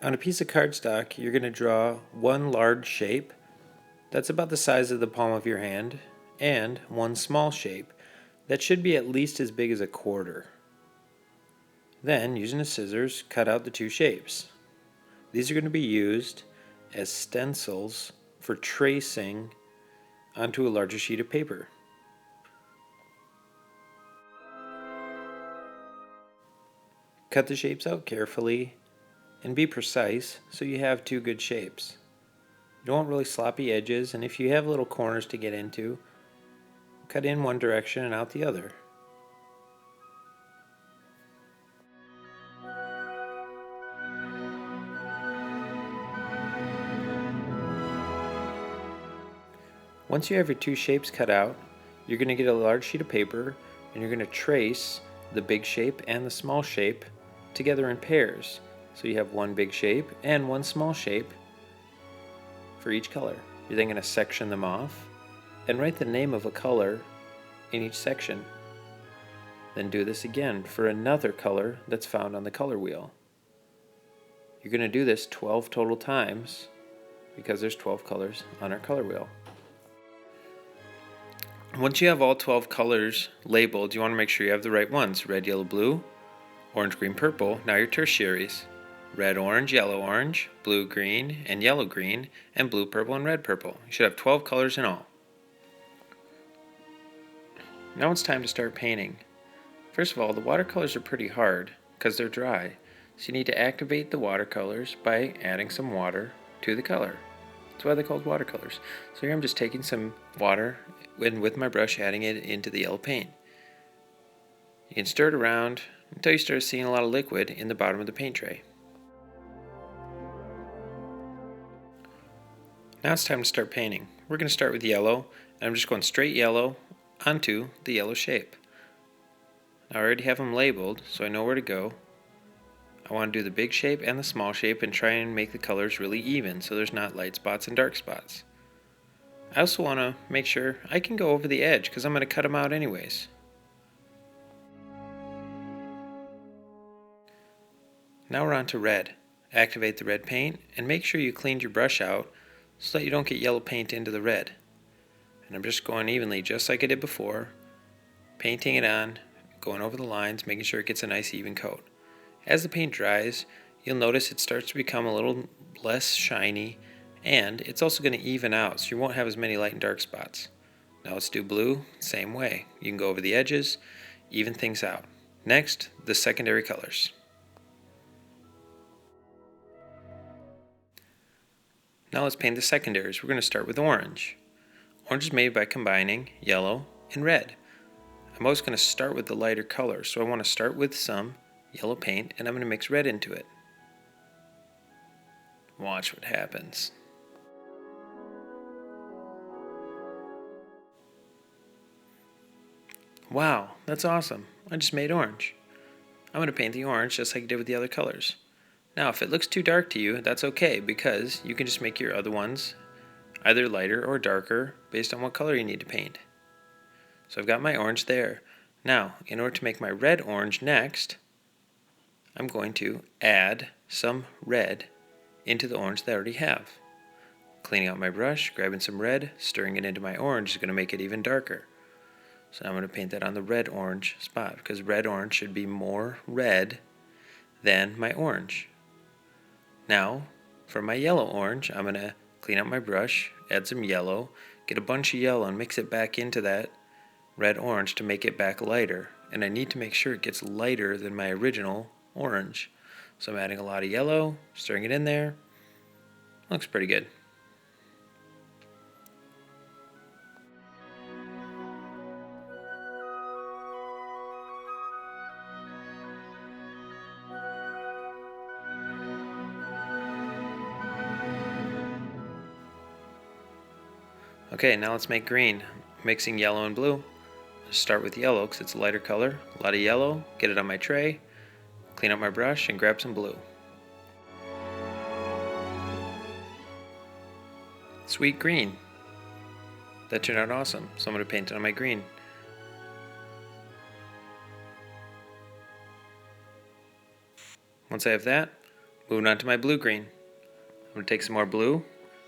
On a piece of cardstock, you're going to draw one large shape that's about the size of the palm of your hand, and one small shape that should be at least as big as a quarter. Then, using a scissors, cut out the two shapes. These are going to be used as stencils for tracing onto a larger sheet of paper. Cut the shapes out carefully and be precise so you have two good shapes. You don't want really sloppy edges, and if you have little corners to get into, cut in one direction and out the other. Once you have your two shapes cut out, you're going to get a large sheet of paper and you're going to trace the big shape and the small shape together in pairs. So you have one big shape and one small shape for each color. You're then going to section them off and write the name of a color in each section. Then do this again for another color that's found on the color wheel. You're going to do this 12 total times because there's 12 colors on our color wheel. Once you have all 12 colors labeled, you want to make sure you have the right ones. Red, yellow, blue, orange, green, purple. Now your tertiaries. Red, orange, yellow, orange, blue, green, and yellow, green, and blue, purple, and red, purple. You should have 12 colors in all. Now it's time to start painting. First of all, the watercolors are pretty hard because they're dry. So you need to activate the watercolors by adding some water to the color. That's why they're called watercolors. So here I'm just taking some water and with my brush adding it into the yellow paint. You can stir it around until you start seeing a lot of liquid in the bottom of the paint tray. Now it's time to start painting. We're going to start with yellow, and I'm just going straight yellow onto the yellow shape. Now I already have them labeled, so I know where to go. I want to do the big shape and the small shape and try and make the colors really even so there's not light spots and dark spots. I also want to make sure I can go over the edge because I'm going to cut them out anyways. Now we're on to red. Activate the red paint and make sure you cleaned your brush out so that you don't get yellow paint into the red. And I'm just going evenly just like I did before, painting it on, going over the lines, making sure it gets a nice even coat. As the paint dries, you'll notice it starts to become a little less shiny, and it's also going to even out so you won't have as many light and dark spots. Now let's do blue, same way. You can go over the edges, even things out. Next, the secondary colors. Now let's paint the secondaries. We're going to start with orange. Orange is made by combining yellow and red. I'm always going to start with the lighter color, so I want to start with some yellow paint and I'm going to mix red into it. Watch what happens. Wow, that's awesome. I just made orange. I'm going to paint the orange just like I did with the other colors. Now if it looks too dark to you, that's okay because you can just make your other ones either lighter or darker based on what color you need to paint. So I've got my orange there. Now, in order to make my red orange next, I'm going to add some red into the orange that I already have. Cleaning out my brush, grabbing some red, stirring it into my orange is going to make it even darker. So I'm going to paint that on the red-orange spot because red-orange should be more red than my orange. Now, for my yellow-orange, I'm going to clean out my brush, add some yellow, get a bunch of yellow and mix it back into that red-orange to make it back lighter. And I need to make sure it gets lighter than my original orange. So I'm adding a lot of yellow, stirring it in there. Looks pretty good. Okay, now let's make green. Mixing yellow and blue. Start with yellow because it's a lighter color. A lot of yellow, get it on my tray, clean up my brush and grab some blue. Sweet green. That turned out awesome, so I'm going to paint it on my green. Once I have that, Moving on to my blue-green. I'm going to take some more blue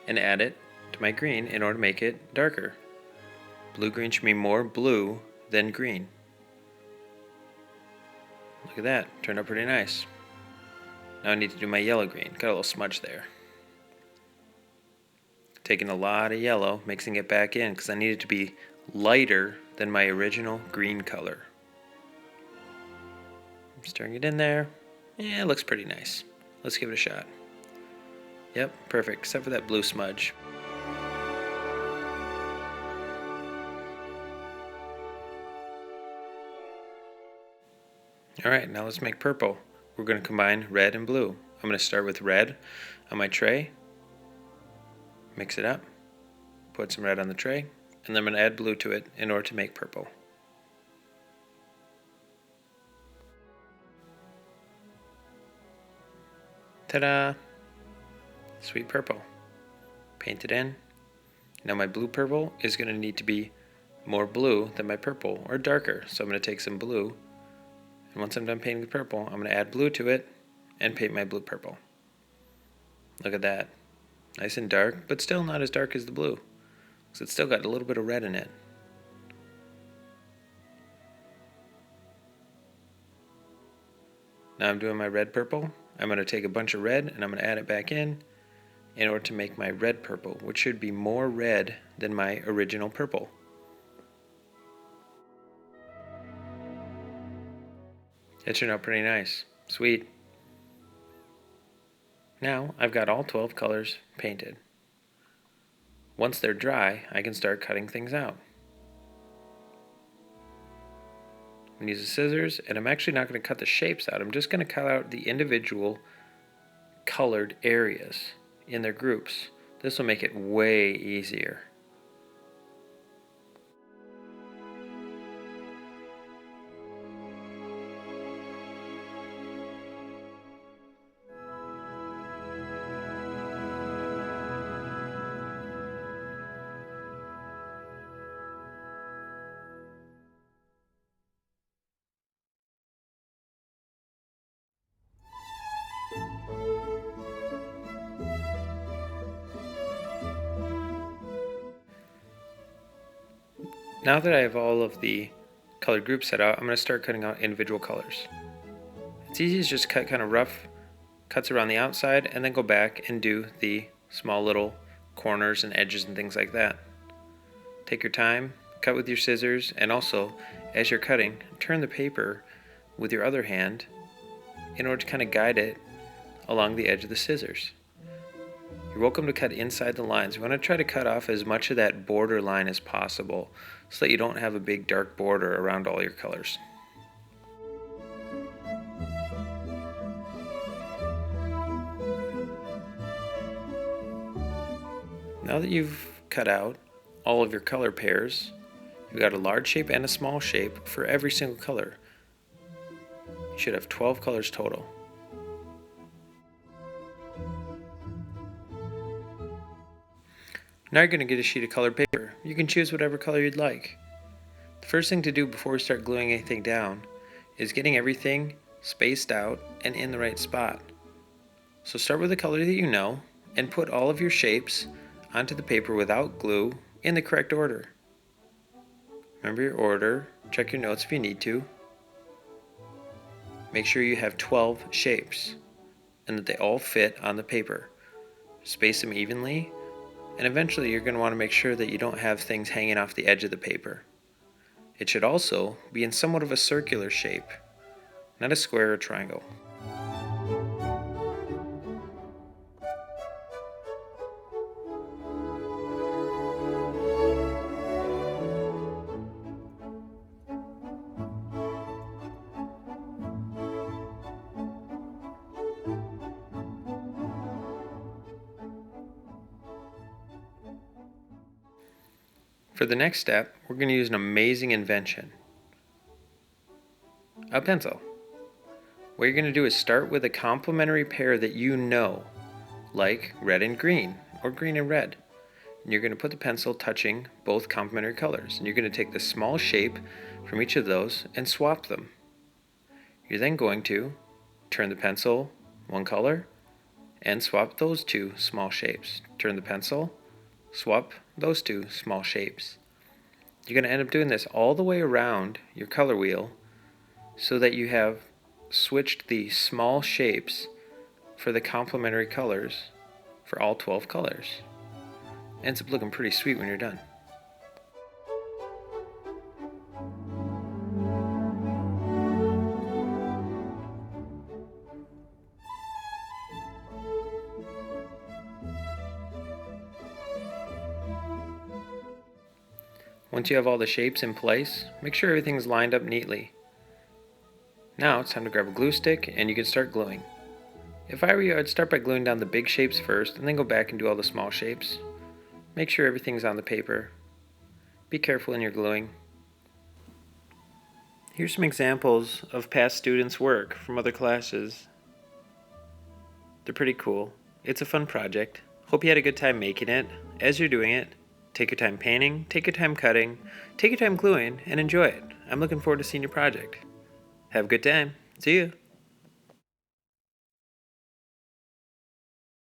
and add it to my green in order to make it darker. Blue-green should be more blue than green. Look at that, turned out pretty nice. Now I need to do my yellow-green. Got a little smudge there. Taking a lot of yellow, mixing it back in because I need it to be lighter than my original green color. I'm stirring it in there. Yeah, it looks pretty nice. Let's give it a shot. Yep, perfect, except for that blue smudge. Alright, now let's make purple. We're going to combine red and blue. I'm going to start with red on my tray. Mix it up. Put some red on the tray. And then I'm going to add blue to it in order to make purple. Ta-da! Sweet purple. Paint it in. Now my blue purple is going to need to be more blue than my purple, or darker. So I'm going to take some blue, and once I'm done painting the purple, I'm going to add blue to it and paint my blue purple. Look at that. Nice and dark, but still not as dark as the blue, because it's still got a little bit of red in it. Now I'm doing my red purple. I'm going to take a bunch of red and I'm going to add it back in order to make my red purple, which should be more red than my original purple. It turned out pretty nice. Sweet. Now I've got all 12 colors painted. Once they're dry, I can start cutting things out. I'm going to use the scissors, and I'm actually not going to cut the shapes out. I'm just going to cut out the individual colored areas in their groups. This will make it way easier. Now that I have all of the colored groups set out, I'm going to start cutting out individual colors. It's easy to just cut kind of rough cuts around the outside and then go back and do the small little corners and edges and things like that. Take your time, cut with your scissors, and also, as you're cutting, turn the paper with your other hand in order to kind of guide it along the edge of the scissors. You're welcome to cut inside the lines. You want to try to cut off as much of that border line as possible so that you don't have a big dark border around all your colors. Now that you've cut out all of your color pairs, you've got a large shape and a small shape for every single color. You should have 12 colors total. Now you're going to get a sheet of colored paper. You can choose whatever color you'd like. The first thing to do before we start gluing anything down is getting everything spaced out and in the right spot. So start with the color that you know and put all of your shapes onto the paper without glue in the correct order. Remember your order, check your notes if you need to. Make sure you have 12 shapes and that they all fit on the paper. Space them evenly. And eventually you're going to want to make sure that you don't have things hanging off the edge of the paper. It should also be in somewhat of a circular shape, not a square or triangle. For the next step, we're going to use an amazing invention. A pencil. What you're going to do is start with a complementary pair that you know, like red and green, or green and red. And you're going to put the pencil touching both complementary colors. And you're going to take the small shape from each of those and swap them. You're then going to turn the pencil one color, and swap those two small shapes. Turn the pencil, swap those two small shapes. You're going to end up doing this all the way around your color wheel so that you have switched the small shapes for the complementary colors for all 12 colors. Ends up looking pretty sweet when you're done. Once you have all the shapes in place, make sure everything's lined up neatly. Now it's time to grab a glue stick and you can start gluing. If I were you, I'd start by gluing down the big shapes first and then go back and do all the small shapes. Make sure everything's on the paper. Be careful in your gluing. Here's some examples of past students' work from other classes. They're pretty cool. It's a fun project. Hope you had a good time making it. As you're doing it, take your time painting, take your time cutting, take your time gluing, and enjoy it. I'm looking forward to seeing your project. Have a good time. See you.